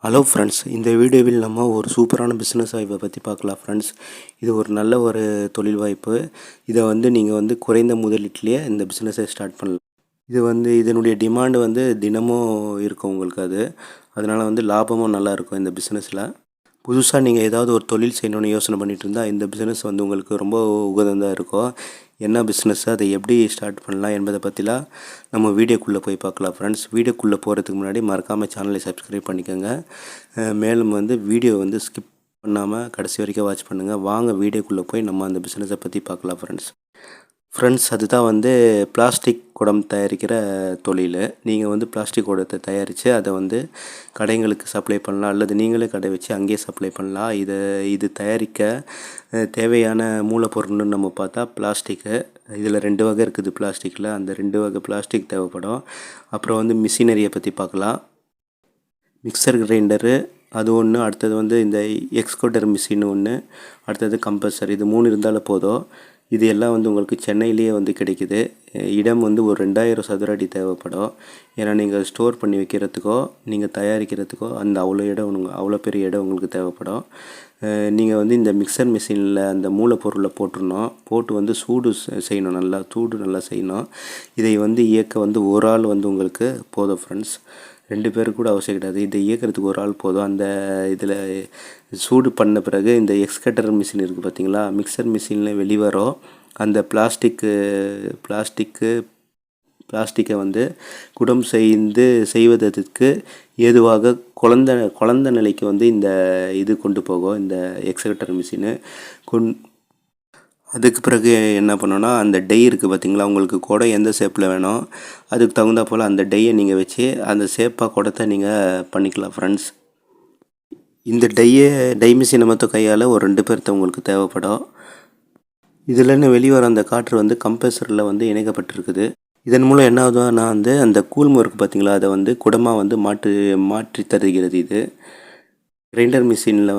Hello friends, இந்த வீடியோவில் நம்ம ஒரு சூப்பரான பிஸ்னஸ் வாய்ப்பை பற்றி பார்க்கலாம் ஃப்ரெண்ட்ஸ். இது ஒரு நல்ல ஒரு தொழில் வாய்ப்பு. இதை நீங்கள் குறைந்த முதலீட்டிலேயே இந்த பிஸ்னஸை ஸ்டார்ட் பண்ணலாம். இதனுடைய டிமாண்டு தினமும் இருக்கும் உங்களுக்கு. அதனால் லாபமும் நல்லா இருக்கும் இந்த பிஸ்னஸில். புதுசாக நீங்கள் ஏதாவது ஒரு தொழில் செய்யணும்னு யோசனை பண்ணிகிட்டு இருந்தால் இந்த பிஸ்னஸ் உங்களுக்கு ரொம்ப உகந்ததாக இருக்கும். என்ன பிஸ்னஸ், அதை எப்படி ஸ்டார்ட் பண்ணலாம் என்பதை பற்றிலாம் நம்ம வீடியோக்குள்ளே போய் பார்க்கலாம் ஃப்ரெண்ட்ஸ். வீடியோக்குள்ளே போகிறதுக்கு முன்னாடி மறக்காமல் சேனலை சப்ஸ்கிரைப் பண்ணிக்கோங்க. மேலும் வீடியோ ஸ்கிப் பண்ணாமல் கடைசி வரைக்கும் வாட்ச் பண்ணுங்கள். வாங்க வீடியோக்குள்ளே போய் நம்ம அந்த பிஸ்னஸை பற்றி பார்க்கலாம் ஃப்ரெண்ட்ஸ். அதுதான் பிளாஸ்டிக் குடம் தயாரிக்கிற தொழில். நீங்கள் பிளாஸ்டிக் குடத்தை தயாரித்து அதை கடைங்களுக்கு சப்ளை பண்ணலாம், அல்லது நீங்களே கடை வச்சு அங்கேயே சப்ளை பண்ணலாம். இது தயாரிக்க தேவையான மூலப்பொருள்னு நம்ம பார்த்தா பிளாஸ்டிக்கு. இதில் 2 வகை இருக்குது பிளாஸ்டிக்கில். அந்த 2 வகை பிளாஸ்டிக் தேவைப்படும். அப்புறம் மிஷினரியை பற்றி பார்க்கலாம். மிக்சர் கிரைண்டரு அது ஒன்று, அடுத்தது இந்த எக்ஸ்கோட்டர் மிஷின் ஒன்று, அடுத்தது கம்பல்சரி. இது 3 இருந்தாலும் போதும். இது எல்லாம் உங்களுக்கு சென்னையிலேயே கிடைக்குது. இடம் ஒரு 2000 சதுர அடி தேவைப்படும். ஏன்னா நீங்கள் ஸ்டோர் பண்ணி வைக்கிறதுக்கோ நீங்கள் தயாரிக்கிறதுக்கோ அவ்வளோ பெரிய இடம் உங்களுக்கு தேவைப்படும். நீங்கள் இந்த மிக்சர் மிஷினில் அந்த மூலப்பொருளை போட்டுடணும். போட்டு சூடு செய்யணும், நல்லா செய்யணும். இதை இயக்க ஒரு ஆள் உங்களுக்கு போதும் ஃப்ரெண்ட்ஸ். 2 பேருக்கு கூட அவசியம் கிடையாது. இதை இயக்கிறதுக்கு ஒரு ஆள் போதும். அந்த இதில் சூடு பண்ண பிறகு இந்த எக்ஸ்கட்டர் மிஷின் இருக்குது பார்த்தீங்களா, மிக்சர் மிஷினில் வெளிவரும் அந்த பிளாஸ்டிக்கை குடம் செய்வதற்கு ஏதுவாக குழந்த நிலைக்கு இந்த இது கொண்டு போகும் இந்த எக்ஸ்கட்டர் மிஷினு. அதுக்கு பிறகு என்ன பண்ணோன்னா, அந்த டை இருக்குது பார்த்தீங்களா, உங்களுக்கு குடம் எந்த ஷேப்பில் வேணும் அதுக்கு தகுந்தா போல் அந்த டையை நீங்கள் வச்சு அந்த ஷேப்பாக குடத்தை நீங்கள் பண்ணிக்கலாம் ஃப்ரெண்ட்ஸ். இந்த டை மிஷினை மட்டும் கையால் ஒரு 2 பேர்த்த உங்களுக்கு தேவைப்படும். இதில்னு வெளிவர அந்த காற்று கம்ப்ரஸரில் இணைக்கப்பட்டிருக்குது. இதன் மூலம் என்ன ஆகுதுன்னா அந்த கூழ்மம் இருக்குது பார்த்தீங்களா, அதை குடமாக மாற்றி தருகிறது. இது கிரைண்டர் மிஷினில்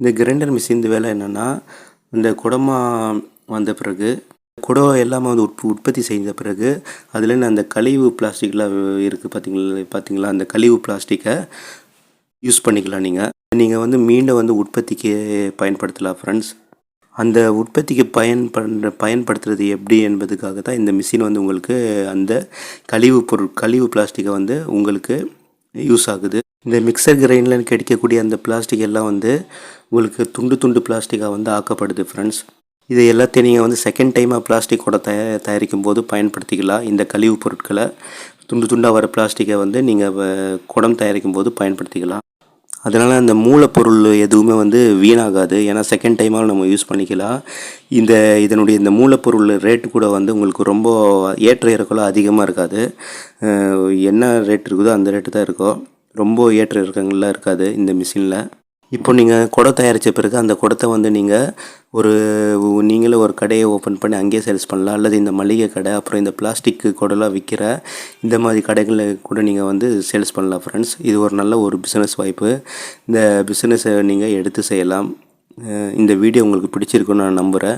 இந்த கிரைண்டர் மிஷின் வேலை என்னென்னா, இந்த குடமாக வந்த பிறகு குடம் எல்லாமே உற்பத்தி செய்த பிறகு அதில் அந்த கழிவு பிளாஸ்டிக்லாம் இருக்குது பார்த்தீங்களா, அந்த கழிவு பிளாஸ்டிக்கை யூஸ் பண்ணிக்கலாம். நீங்கள் மீண்டும் உற்பத்திக்கு பயன்படுத்தலாம் ஃப்ரெண்ட்ஸ். அந்த உற்பத்திக்கு பயன்படுத்துறது எப்படி என்பதுக்காக தான் இந்த மிஷின் உங்களுக்கு அந்த கழிவு பிளாஸ்டிக்கை உங்களுக்கு யூஸ் ஆகுது. இந்த மிக்சர் கிரைண்டரில் கிடைக்கக்கூடிய அந்த பிளாஸ்டிக் எல்லாம் உங்களுக்கு துண்டு பிளாஸ்டிக்காக ஆக்கப்படுது ஃப்ரெண்ட்ஸ். இதை எல்லாத்தையும் நீங்கள் செகண்ட் டைமாக பிளாஸ்டிக் கூட தயாரிக்கும் போது பயன்படுத்திக்கலாம். இந்த கழிவு பொருட்களை துண்டாக வர பிளாஸ்டிக்கை நீங்கள் குடம் தயாரிக்கும் போது பயன்படுத்திக்கலாம். அதனால் அந்த மூலப்பொருள் எதுவுமே வீணாகாது. ஏன்னா செகண்ட் டைமாக நம்ம யூஸ் பண்ணிக்கலாம். இந்த மூலப்பொருள் ரேட்டு கூட உங்களுக்கு ரொம்ப ஏற்ற இறக்கெல்லாம் அதிகமாக இருக்காது. என்ன ரேட் இருக்குதோ அந்த ரேட்டு தான் இருக்கும். ரொம்ப ஏற்ற இறக்கங்கள்லாம் இருக்காது இந்த மிஷினில். இப்போ நீங்கள் குடம் தயாரித்த பிறகு அந்த குடத்தை நீங்களே ஒரு கடையை ஓப்பன் பண்ணி அங்கேயே சேல்ஸ் பண்ணலாம். அல்லது இந்த மளிகை கடை, அப்புறம் இந்த பிளாஸ்டிக் குடம்லாம் விற்கிற இந்த மாதிரி கடைகளில் கூட நீங்கள் சேல்ஸ் பண்ணலாம் ஃப்ரெண்ட்ஸ். இது ஒரு நல்ல ஒரு பிஸ்னஸ் வாய்ப்பு. இந்த பிஸ்னஸை நீங்கள் எடுத்து செய்யலாம். இந்த வீடியோ உங்களுக்கு பிடிச்சிருக்குன்னு நான் நம்புகிறேன்.